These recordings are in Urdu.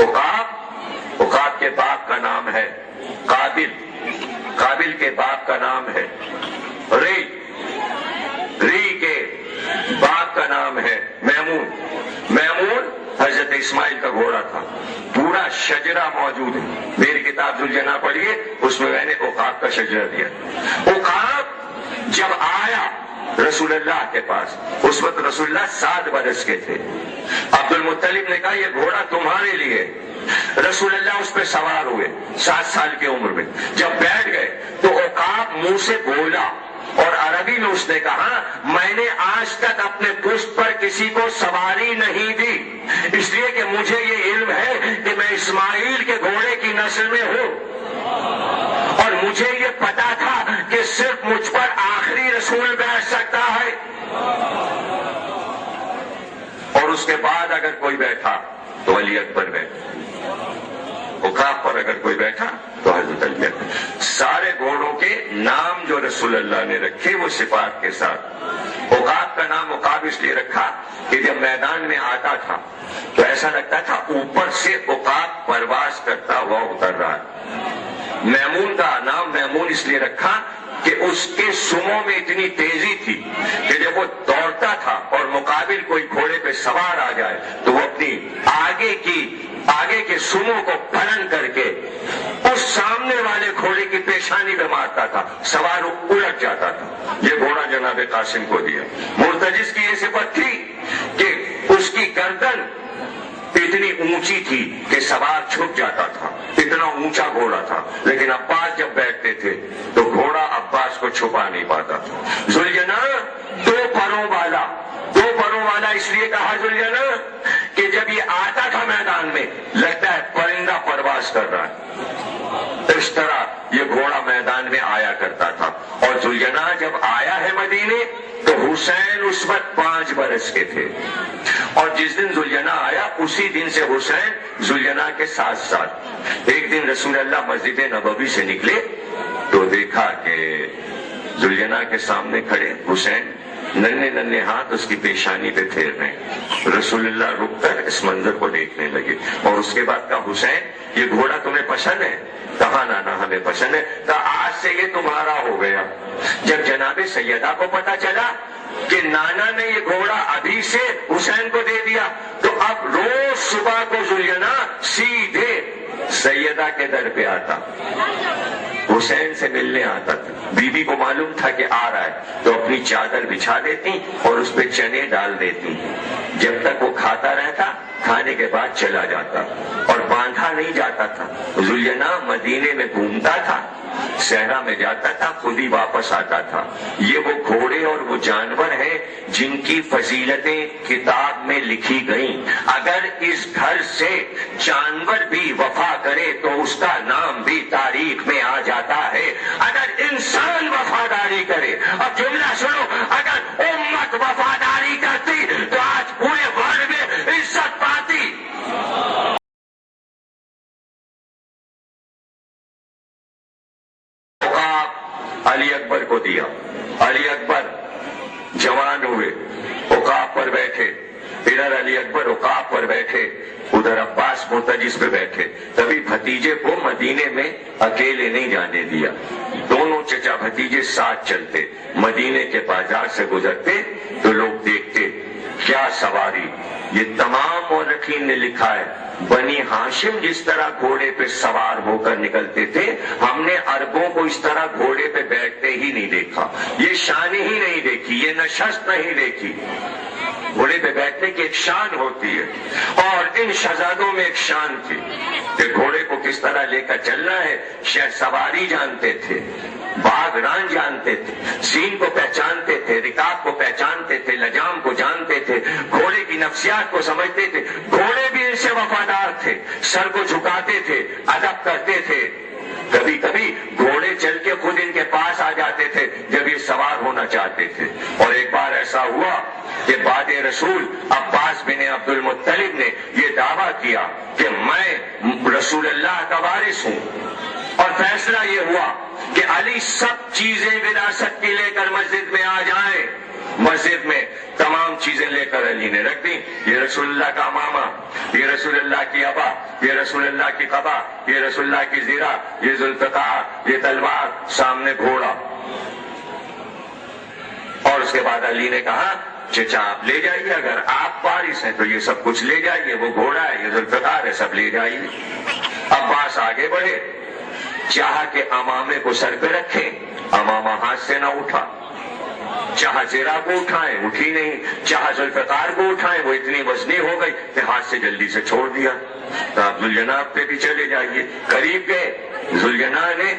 عقاب کے باپ کا نام ہے قابل کے باپ کا نام ہے ری کے باپ کا نام ہے میمون حضرت اسماعیل کا گھوڑا تھا. پورا شجرہ موجود ہے. میری کتاب ذوالجناح پڑھیے, اس میں نے عقاب کا شجرہ دیا. عقاب جب آیا رسول اللہ کے پاس, اس وقت رسول اللہ 7 برس کے تھے. عبد المطلب نے کہا یہ گھوڑا تمہارے لیے. رسول اللہ اس پہ سوار ہوئے 7 سال کی عمر میں. جب بیٹھ گئے تو عقاب منہ سے بولا, اور عربی میں اس نے کہا میں نے آج تک اپنے پشت پر کسی کو سواری نہیں دی, اس لیے کہ مجھے یہ علم ہے کہ میں اسماعیل کے گھوڑے کی نسل میں ہوں, اور مجھے یہ پتا تھا کہ صرف مجھ پر آخری رسول بیٹھ سکتا ہے, اور اس کے بعد اگر کوئی بیٹھا تو علی اکبر بیٹھا, عقاب پر اگر کوئی بیٹھا تو حضرت علی اکبر. سارے گھوڑوں کے نام جو رسول اللہ نے رکھے وہ صفات کے ساتھ. عقاب کا نام عقاب اس لیے رکھا کہ جب میدان میں آتا تھا تو ایسا لگتا تھا اوپر سے عقاب پرواز کرتا ہوا اتر رہا ہے. میمون کا نام میمون اس لیے رکھا کہ اس کے سموں میں اتنی تیزی تھی کہ جب وہ دوڑتا تھا اور مقابل کوئی گھوڑے پہ سوار آ جائے تو وہ اپنی آگے کے سموں کو بلند کر کے اس سامنے والے گھوڑے کی پیشانی پہ مارتا تھا, سوار الٹ جاتا تھا. یہ گھوڑا جناب قاسم کو دیا. مرتجز کی یہ صفت تھی کہ اس کی گردن اتنی اونچی تھی کہ سوار چھپ جاتا تھا, اتنا اونچا گھوڑا تھا. لیکن عباس جب بیٹھتے تھے تو گھوڑا عباس کو چھپا نہیں پاتا تھا. ذوالجناح 2 پروں والا اس لیے کہا ذوالجناح کہ جب یہ آتا تھا میدان میں لگتا ہے پرندہ پرواز کر رہا ہے. اس طرح یہ گھوڑا میدان میں آیا کرتا تھا. اور ذوالجناح جب آیا ہے مدینے تو حسین اس وقت 5 برس کے تھے, اور جس دن ذوالجناح آیا اسی دن سے حسین ذوالجناح کے 7 سال. ایک دن رسول اللہ مسجد نبوی سے نکلے تو دیکھا کہ ذوالجناح کے سامنے کھڑے حسین ننھے ہاتھ اس کی پیشانی پہ پھیر رہے ہیں. رسول اللہ رک کر اس منظر کو دیکھنے لگے, اور اس کے بعد کہا حسین یہ گھوڑا تمہیں پسند ہے؟ کہا نانا ہمیں پسند ہے. کہا آج سے یہ تمہارا ہو گیا. جب جناب سیدہ کو پتا چلا کہ نانا نے یہ گھوڑا ابھی سے حسین کو دے دیا تو اب روز صبح کو ذوالجناح سیدھے سیدہ کے در پہ آتا, حسین سے ملنے آتا تھا. بیوی کو معلوم تھا کہ آ رہا ہے تو اپنی چادر بچھا دیتی اور اس پہ چنے ڈال دیتی. جب تک وہ کھاتا رہتا, کھانے کے بعد چلا جاتا اور باندھا نہیں جاتا تھا. ذوالجناح مدینے میں گھومتا تھا, صحرا میں جاتا تھا, خود ہی واپس آتا تھا. یہ وہ گھوڑے اور وہ جانور ہیں جن کی فضیلتیں کتاب میں لکھی گئیں. اگر اس گھر سے جانور بھی وفا کرے تو اس کا نام بھی تاریخ میں آ جاتا ہے. اگر انسان وفاداری کرے, اب جملہ سنو, اگر امت وفاداری کرتی تو آج پورے ورلڈ میں عزت پاتی. علی اکبر کو دیا. علی اکبر جوان ہوئے, عقاب پر بیٹھے. ادھر علی اکبر عقاب پر بیٹھے, ادھر عباس مرتجز پہ بیٹھے. کبھی بھتیجے کو مدینے میں اکیلے نہیں جانے دیا. دونوں چچا بھتیجے ساتھ چلتے. مدینے کے بازار سے گزرتے تو لوگ دیکھتے کیا سواری. یہ تمام مورخین نے لکھا ہے بنی ہاشم جس طرح گھوڑے پہ سوار ہو کر نکلتے تھے, ہم نے عربوں کو اس طرح گھوڑے پہ بیٹھتے ہی نہیں دیکھا. یہ شان ہی نہیں دیکھی, یہ نشست نہیں دیکھی. گھوڑے پہ بیٹھنے کی ایک شان ہوتی ہے, اور ان شہزادوں میں ایک شان تھی کہ گھوڑے کو کس طرح لے کر چلنا ہے. شہر سواری جانتے تھے, باغران جانتے تھے, سین کو پہچانتے تھے, رکاب کو پہچانتے تھے, لجام کو جانتے تھے, گھوڑے کی نفسیات کو سمجھتے تھے. گھوڑے بھی ان سے وفادار تھے, سر کو جھکاتے تھے, ادب کرتے تھے. کبھی کبھی گھوڑے چل کے خود ان کے پاس آ جاتے تھے جب یہ سوار ہونا چاہتے تھے. اور ایک بار ایسا ہوا کہ بعد رسول عباس بن عبد المطلب نے یہ دعویٰ کیا کہ میں رسول اللہ کا وارث ہوں, اور فیصلہ یہ ہوا کہ علی سب چیزیں وراثت کی لے کر مسجد میں آ جائیں. مسجد میں تمام چیزیں لے کر علی نے رکھ دی. یہ رسول اللہ کا ماما, یہ رسول اللہ کی ابا, یہ رسول اللہ کی قبا، یہ رسول اللہ کی زیرہ، یہ ذوالفقار، یہ تلوار، سامنے گھوڑا۔ اور اس کے بعد علی نے کہا چچا آپ لے جائیے، اگر آپ وارث ہیں تو یہ سب کچھ لے جائیے، وہ گھوڑا ہے، یہ ذوالفقار ہے، سب لے جائیے۔ عباس آگے بڑھے، چاہا کہ امامے کو سر پہ رکھیں، امامہ ہاتھ سے نہ اٹھا، چاہا زیرہ کو اٹھائیں، اٹھی نہیں، چاہا ذوالفقار کو اٹھائیں، وہ اتنی وزنی ہو گئی کہ ہاتھ سے جلدی سے چھوڑ دیا۔ تو آپ ذوالجناح پہ بھی چلے جائیے۔ قریب گئے، ذوالجناح نے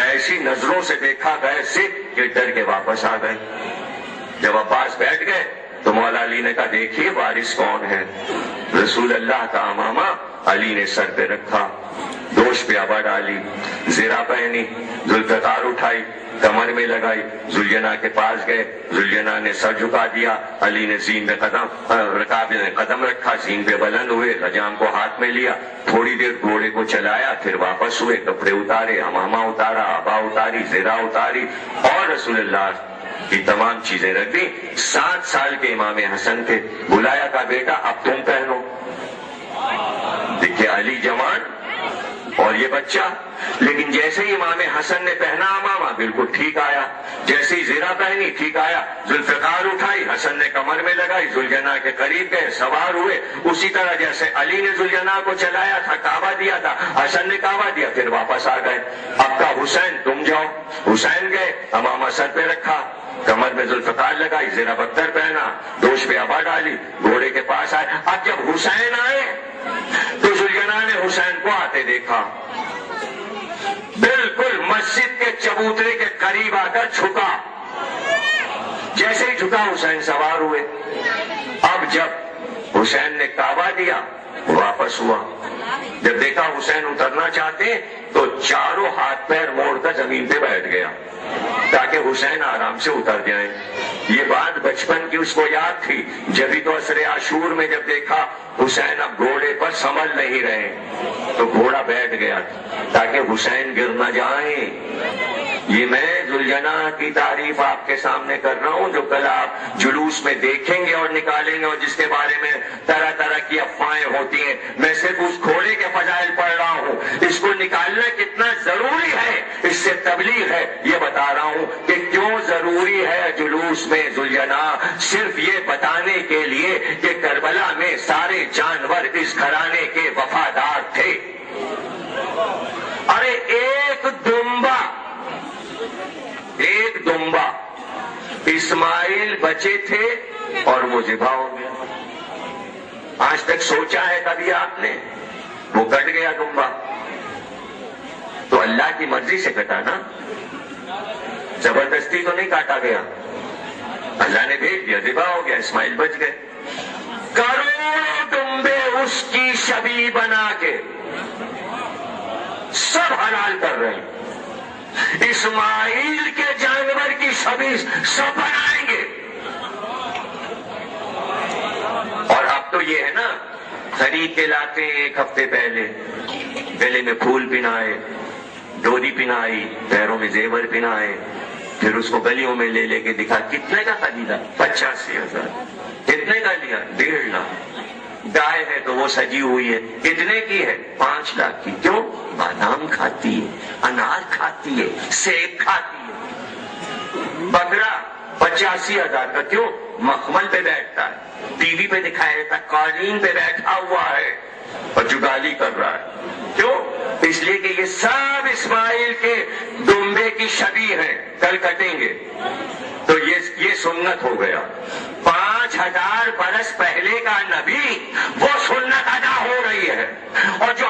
ایسی نظروں سے دیکھا گئے سے کہ ڈر کے واپس آ گئے۔ جب عباس بیٹھ گئے تو مولا علی نے کہا دیکھیے وارث کون ہے؟ رسول اللہ کا امامہ علی نے سر پہ رکھا، دوش پہ آبا ڈالی، زیرہ پہنی، ذوالفقار اٹھائی، کمر میں لگائی، ذوالجناح کے پاس گئے، ذوالجناح نے سر جھکا دیا، علی نے زین پہ رکاب نے قدم رکھا، زین پہ بلند ہوئے، لجام کو ہاتھ میں لیا، تھوڑی دیر گھوڑے کو چلایا، پھر واپس ہوئے، کپڑے اتارے، امامہ اتارا، آبا اتاری، زیرہ اتاری، اور رسول اللہ کی تمام چیزیں رکھ دی۔ 7 سال کے امام حسن تھے، بلایا کا بیٹا اب تم پہنو۔ دیکھیے علی جوان اور یہ بچہ، لیکن جیسے ہی امام حسن نے پہنا امامہ بالکل ٹھیک آیا، جیسے ہی زیرہ پہنی ٹھیک آیا، ذوالفقار اٹھائی، حسن نے کمر میں لگائی، ذوالجناح کے قریب گئے، سوار ہوئے، اسی طرح جیسے علی نے ذوالجناح کو چلایا تھا، کعبہ دیا تھا، حسن نے کعبہ دیا، پھر واپس آ گئے۔ اب کا حسین تم جاؤ، حسین گئے، امامہ سر پہ رکھا، کمر میں ذوالفقار لگائی، زیرہ بختر پہنا، دوش پہ آبا ڈالی، گھوڑے کے پاس آئے۔ اب جب حسین آئے تو ذوالجناح نے حسین کو آتے دیکھا، بالکل مسجد کے چبوترے کے قریب آ کر جھکا، جیسے ہی جھکا حسین سوار ہوئے۔ اب جب حسین نے کعبہ دیا واپس ہوا، جب دیکھا حسین اترنا چاہتے تو چاروں ہاتھ پیر موڑ کر زمین پہ بیٹھ گیا تاکہ حسین آرام سے اتر جائیں۔ یہ بات بچپن کی اس کو یاد تھی، جبھی تو عصر عاشور میں جب دیکھا حسین اب گھوڑے پر سنبھل نہیں رہے تو گھوڑا بیٹھ گیا تاکہ حسین گر نہ جائیں۔ یہ میں ذوالجناح کی تعریف آپ کے سامنے کر رہا ہوں جو کل آپ جلوس میں دیکھیں گے اور نکالیں گے، اور جس کے بارے میں طرح طرح کی افواہیں ہوتی ہیں۔ میں صرف اس گھوڑے کے فضائل پڑھ رہا ہوں، اس کو نکالنا کتنا ضروری ہے، اس سے تبلیغ ہے، یہ بتا رہا ہوں کہ کیوں ضروری ہے جلوس میں ذوالجناح، صرف یہ بتانے کے لیے کہ کربلا میں سارے جانور اس گھرانے کے وفادار تھے۔ ارے ایک دمبا اسماعیل بچے تھے اور وہ ذبح ہو گیا۔ آج تک سوچا ہے کبھی آپ نے؟ وہ کٹ گیا دمبا تو اللہ کی مرضی سے کٹا نا، زبردستی تو نہیں کاٹا گیا، اللہ نے بھیج دیا، ذبح ہو گیا، اسماعیل بچ گئے۔ کروڑوں دمبے اس کی شبیہ بنا کے سب حلال کر رہے ہیں، اسماعیل کے جانور کی شبیہ سب بنائیں گے۔ اور اب تو یہ ہے نا، خرید کے لاتے ہیں ایک ہفتے پہلے، گلے میں پھول پہنائے، ڈوری پہنائی، پیروں میں زیور پہنائے، پھر اس کو گلیوں میں لے لے کے دکھا کتنے کا خریدا، 85,000، کتنے کا لیا، 1.5 لاکھ، گائے ہے تو وہ سجی ہوئی ہے، کتنے کی ہے، 5 لاکھ کی، کیوں؟ بادام کھاتی ہے، انار کھاتی ہے، سیب کھاتی ہے۔ بکرا 85,000 کا، کیوں؟ مخمل پہ بیٹھتا ہے، ٹی وی پہ دکھایا جاتا ہے، قالین پہ بیٹھا ہوا ہے اور جگالی کر رہا ہے، کیوں؟ اس لیے کہ یہ سب اسماعیل کے دمبے کی شبیہ ہیں، کل کٹیں گے تو یہ سنت ہو گیا۔ 5000 برس پہلے کا نبی وہ سنت ادا ہو رہی ہے، اور جو